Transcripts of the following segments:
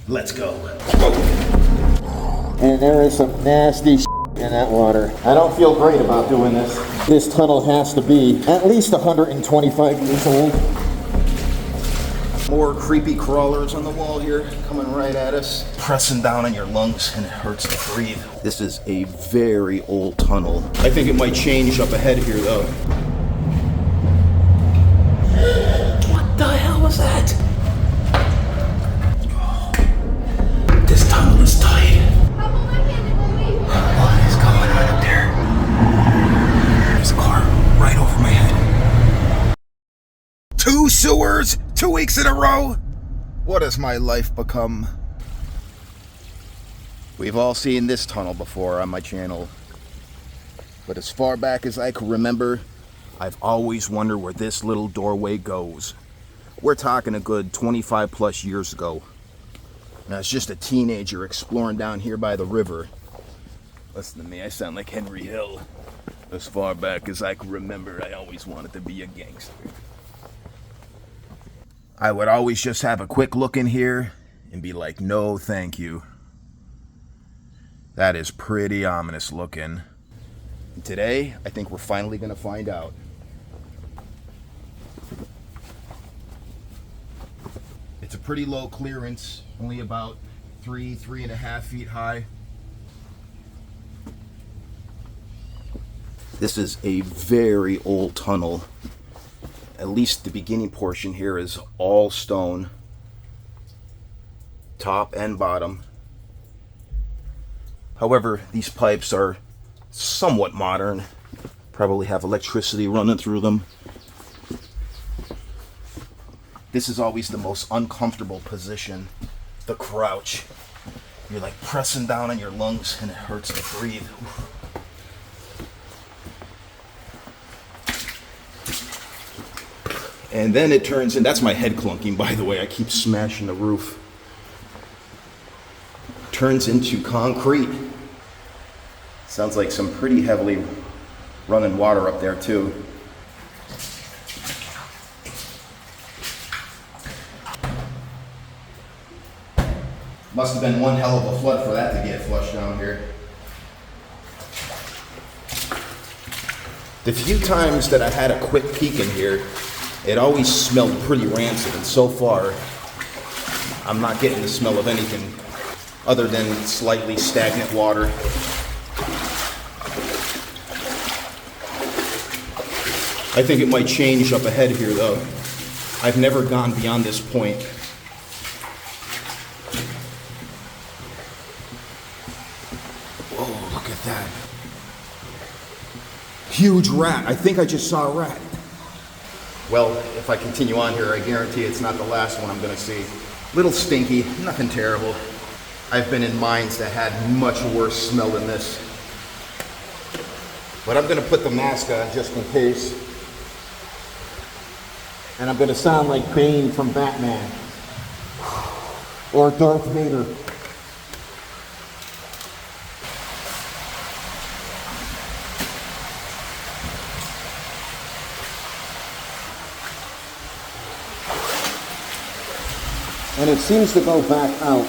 Let's go. And there is some nasty in that water. I don't feel great about doing this. This tunnel has to be at least 125 years old. More creepy crawlers on the wall here, coming right at us, pressing down on your lungs, and it hurts to breathe. This is a very old tunnel. I think it might change up ahead here, though. What the hell was that? This tunnel is tight. What is going on up there? There's a car right over my head. 2 sewers, 2 weeks in a row. What has my life become? We've all seen this tunnel before on my channel. But as far back as I can remember, I've always wondered where this little doorway goes. We're talking a good 25 plus years ago. And I was just a teenager exploring down here by the river. Listen to me, I sound like Henry Hill. As far back as I can remember, I always wanted to be a gangster. I would always just have a quick look in here and be like, no, thank you. That is pretty ominous looking. And today, I think we're finally going to find out. It's a pretty low clearance, only about 3.5 feet high. This is a very old tunnel. At least the beginning portion here is all stone, top and bottom. However, these pipes are somewhat modern, probably have electricity running through them. This is always the most uncomfortable position, the crouch. You're like pressing down on your lungs and it hurts to breathe. And then it turns in, that's my head clunking, by the way, I keep smashing the roof. Turns into concrete. Sounds like some pretty heavily running water up there too. Must have been one hell of a flood for that to get flushed down here. The few times that I had a quick peek in here, it always smelled pretty rancid, and so far, I'm not getting the smell of anything other than slightly stagnant water. I think it might change up ahead here, though. I've never gone beyond this point. Oh, look at that. Huge rat. I think I just saw a rat. Well, if I continue on here, I guarantee it's not the last one I'm going to see. Little stinky, nothing terrible. I've been in mines that had much worse smell than this. But I'm going to put the mask on just in case. And I'm going to sound like Bane from Batman. Or Darth Vader. And it seems to go back out.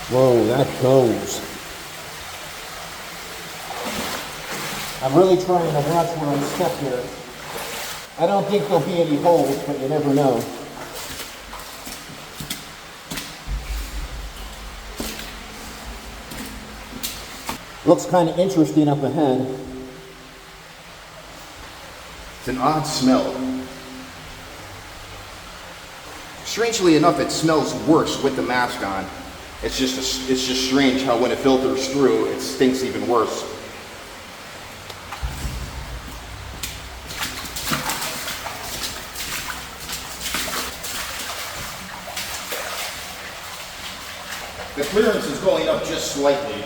Whoa, that goes. I'm really trying to watch where I step here. I don't think there'll be any holes, but you never know. Looks kind of interesting up ahead. It's an odd smell. Strangely enough, it smells worse with the mask on. It's just strange how when it filters through, it stinks even worse. The clearance is going up just slightly.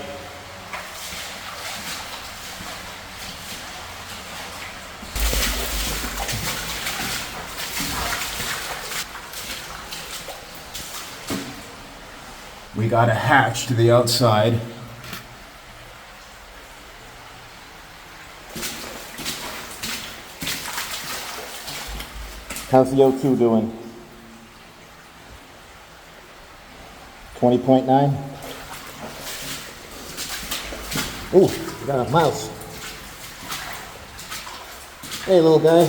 We got a hatch to the outside. How's the O2 doing? 20.9? Ooh, we got a mouse. Hey, little guy.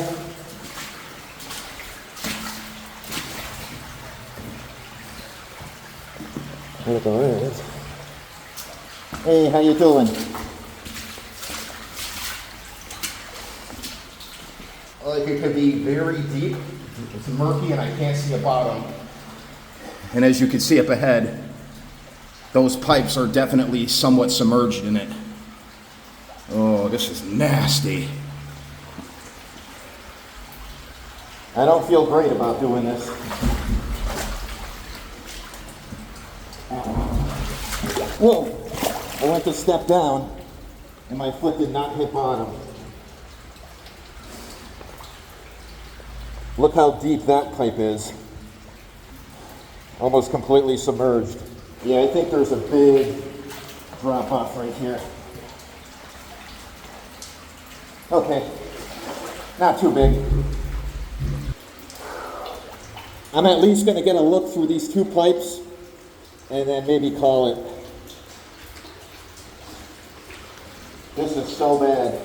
There it is. Hey, how you doing? Like, it could be very deep. It's murky and I can't see a bottom. And as you can see up ahead, those pipes are definitely somewhat submerged in it. Oh, this is nasty. I don't feel great about doing this. Whoa! I went to step down and my foot did not hit bottom. Look how deep that pipe is. Almost completely submerged. Yeah, I think there's a big drop off right here. Okay, not too big. I'm at least going to get a look through these two pipes and then maybe call it. This is so bad.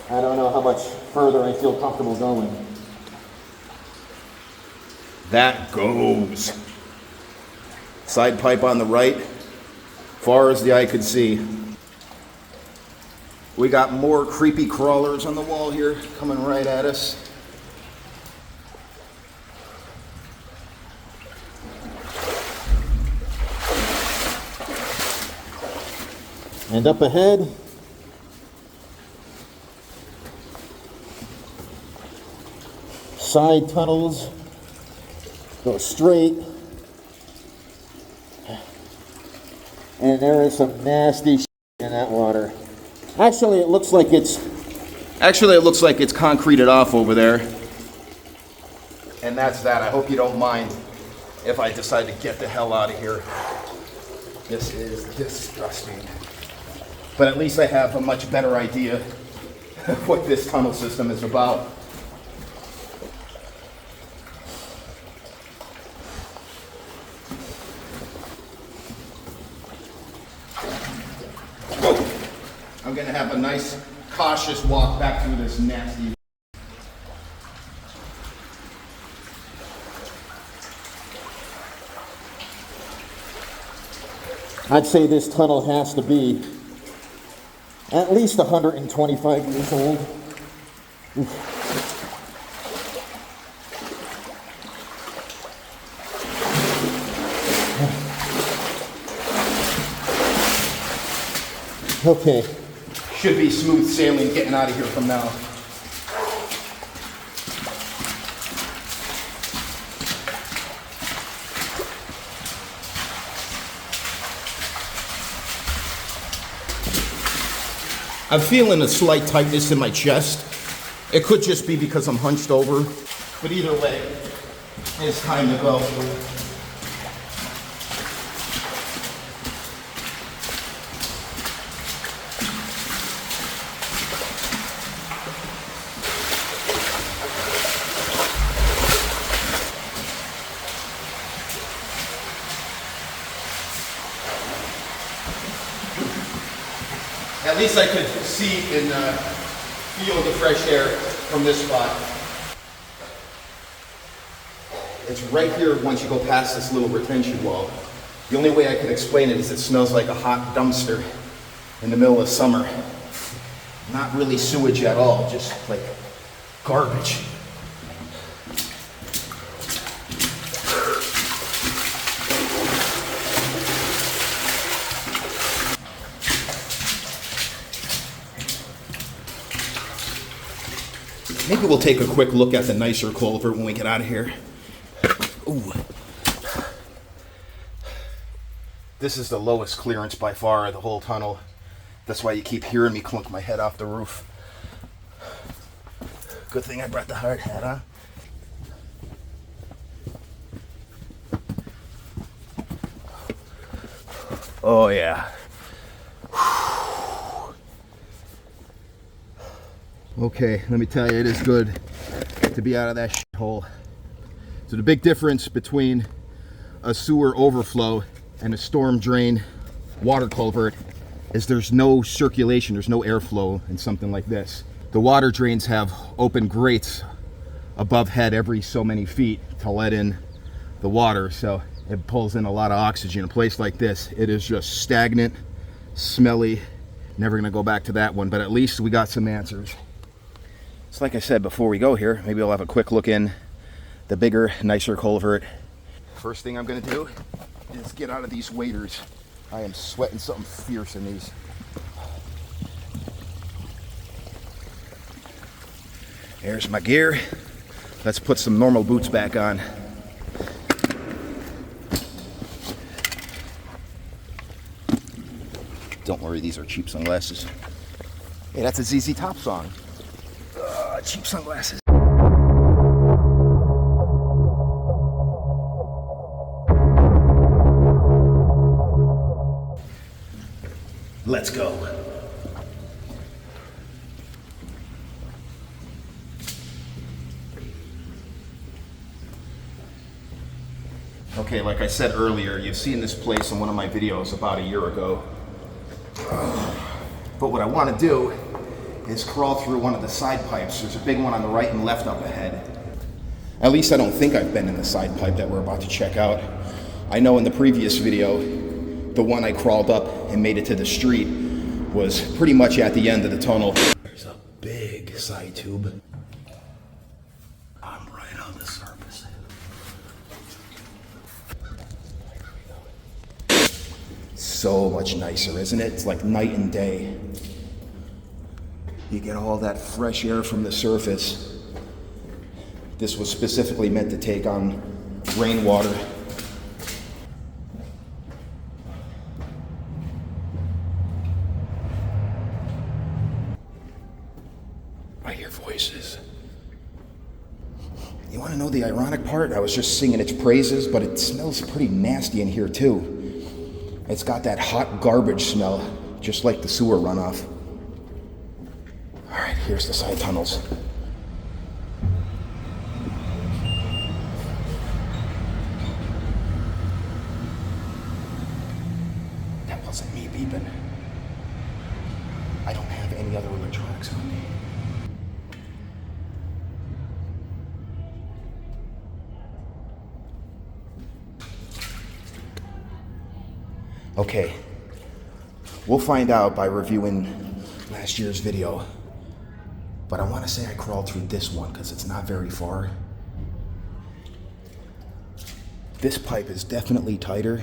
I don't know how much further I feel comfortable going. That goes. Side pipe on the right, far as the eye could see. We got more creepy crawlers on the wall here coming right at us. And up ahead, side tunnels go straight, and there is some nasty shit in that water. Actually, it looks like it's concreted off over there. And that's that. I hope you don't mind if I decide to get the hell out of here. This is disgusting. But at least I have a much better idea of what this tunnel system is about. I'm gonna have a nice, cautious walk back through this nasty. I'd say this tunnel has to be at least 125 years old. Oof. Okay. Should be smooth sailing getting out of here from now. I'm feeling a slight tightness in my chest. It could just be because I'm hunched over, but either way, it's time to go. At least I could see and feel the fresh air from this spot. It's right here once you go past this little retention wall. The only way I can explain it is it smells like a hot dumpster in the middle of summer. Not really sewage at all, just like garbage. Maybe we'll take a quick look at the nicer culvert when we get out of here. Ooh. This is the lowest clearance by far of the whole tunnel. That's why you keep hearing me clunk my head off the roof. Good thing I brought the hard hat on. Oh yeah. Okay, let me tell you, it is good. to be out of that hole. So the big difference between a sewer overflow and a storm drain water culvert is there's no circulation, there's no airflow in something like this. The water drains have open grates above head every so many feet to let in the water, so it pulls in a lot of oxygen. A place like this, it is just stagnant, smelly. Never gonna go back to that one, but at least we got some answers. So like I said, before we go here, maybe I'll have a quick look in the bigger, nicer culvert. First thing I'm gonna do is get out of these waders. I am sweating something fierce in these. There's my gear. Let's put some normal boots back on. Don't worry, these are cheap sunglasses. Hey, that's a ZZ Top song. Cheap sunglasses. Let's go. Okay, like I said earlier, you've seen this place in one of my videos about a year ago. But what I want to do is crawl through one of the side pipes. There's a big one on the right and left up ahead. At least I don't think I've been in the side pipe that we're about to check out. I know in the previous video, the one I crawled up and made it to the street was pretty much at the end of the tunnel. There's a big side tube. I'm right on the surface. So much nicer, isn't it? It's like night and day. You get all that fresh air from the surface. This was specifically meant to take on rainwater. I hear voices. You want to know the ironic part? I was just singing its praises, but it smells pretty nasty in here too. It's got that hot garbage smell, just like the sewer runoff. All right, here's the side tunnels. That wasn't me beeping. I don't have any other electronics on me. Okay, we'll find out by reviewing last year's video, but I want to say I crawled through this one because it's not very far. This pipe is definitely tighter.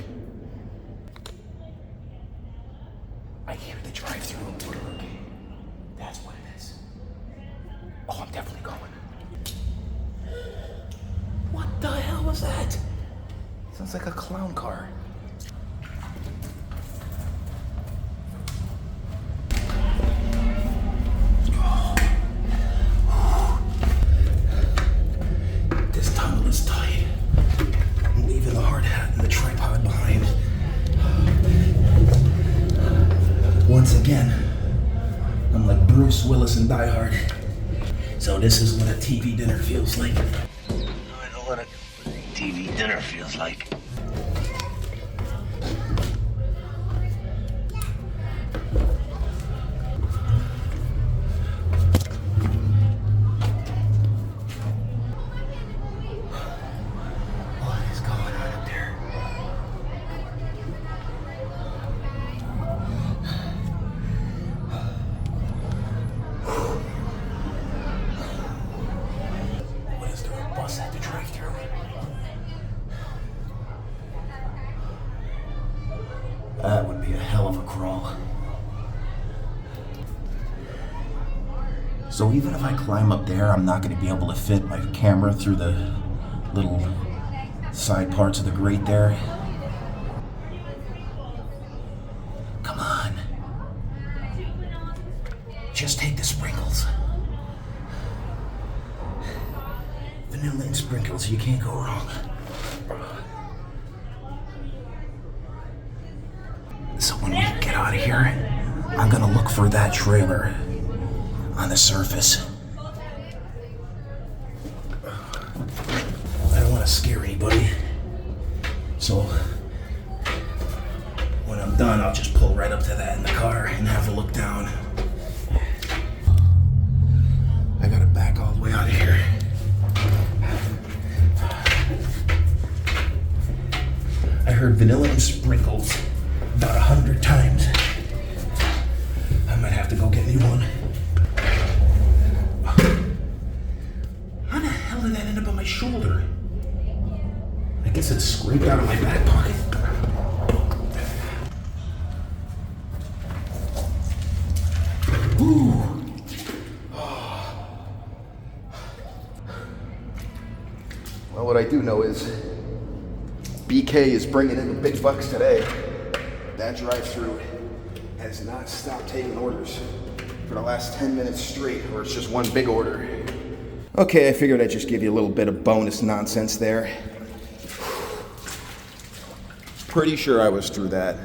I hear the drive-through work. That's what it is. Oh, I'm definitely going. What the hell was that? Sounds like a clown car. Once again, I'm like Bruce Willis in Die Hard. So this is what a TV dinner feels like. I know what a TV dinner feels like. What is going on up there? What is there a bus had to drive through? That would be a hell of a crawl. So even if I climb up there, I'm not going to be able to fit my camera through the little side parts of the grate there. Come on. Just take the sprinkles. Vanilla and sprinkles, you can't go wrong. So when we get out of here, I'm gonna look for that trailer on the surface. to scare anybody. So when I'm done, I'll just pull right up to that in the car and have a look down. I gotta back all the way out of here. I heard vanilla and sprinkles about 100 times. I might have to go get me one. How the hell did that end up on my shoulder? I guess it's scraped out of my back pocket. Ooh. Well, what I do know is BK is bringing in the big bucks today. That drive-thru has not stopped taking orders for the last 10 minutes straight, or it's just one big order. Okay, I figured I'd just give you a little bit of bonus nonsense there. Pretty sure I was through that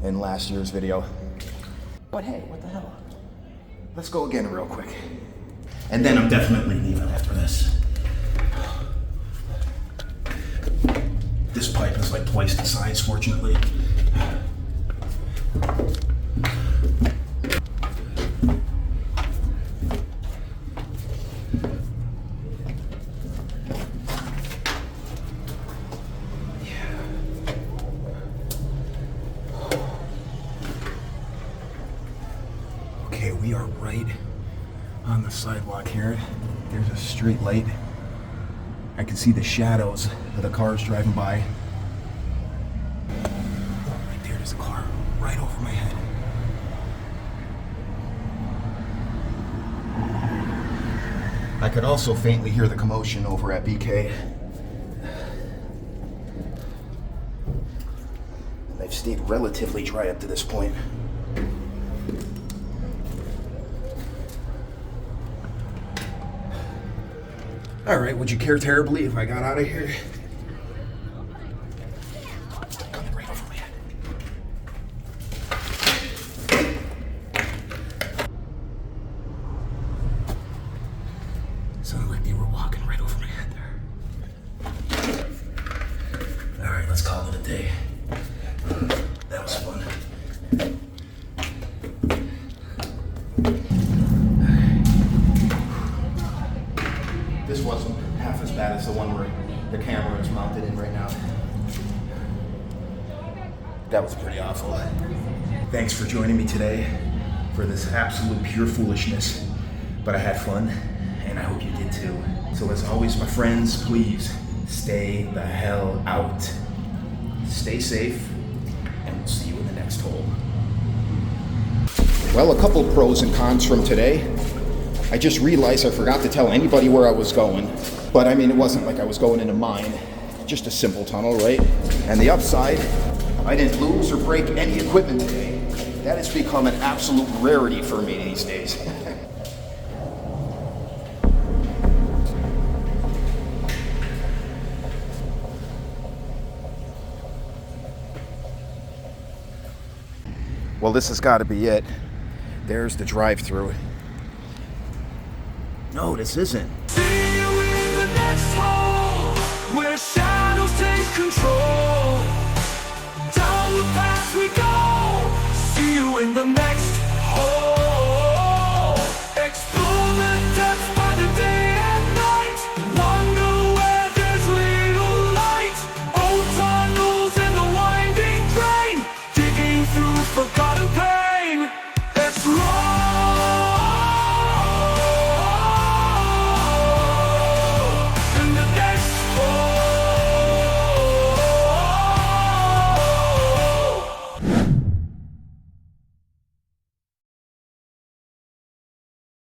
in last year's video. But hey, what the hell? Let's go again real quick. And then I'm definitely leaving after this. This pipe is like twice the size, fortunately. Okay, we are right on the sidewalk here. There's a street light. I can see the shadows of the cars driving by. Right there, there's a car right over my head. I could also faintly hear the commotion over at BK. And they've stayed relatively dry up to this point. All right, would you care terribly if I got out of here? Coming right over my head. Sounded like they were walking right over my head there. All right, let's call it a day. That was fun. This wasn't half as bad as the one where the camera is mounted in right now. That was pretty awful. Thanks for joining me today for this absolute pure foolishness. But I had fun, and I hope you did too. So as always, my friends, please stay the hell out. Stay safe, and we'll see you in the next hole. Well, a couple pros and cons from today. I just realized I forgot to tell anybody where I was going. But I mean, it wasn't like I was going in a mine. Just a simple tunnel, right? And the upside, I didn't lose or break any equipment today. That has become an absolute rarity for me these days. Well, this has got to be it. There's the drive-thru. No, this isn't. See you in the next hole, where shadows take control. Down the path we go. See you in the next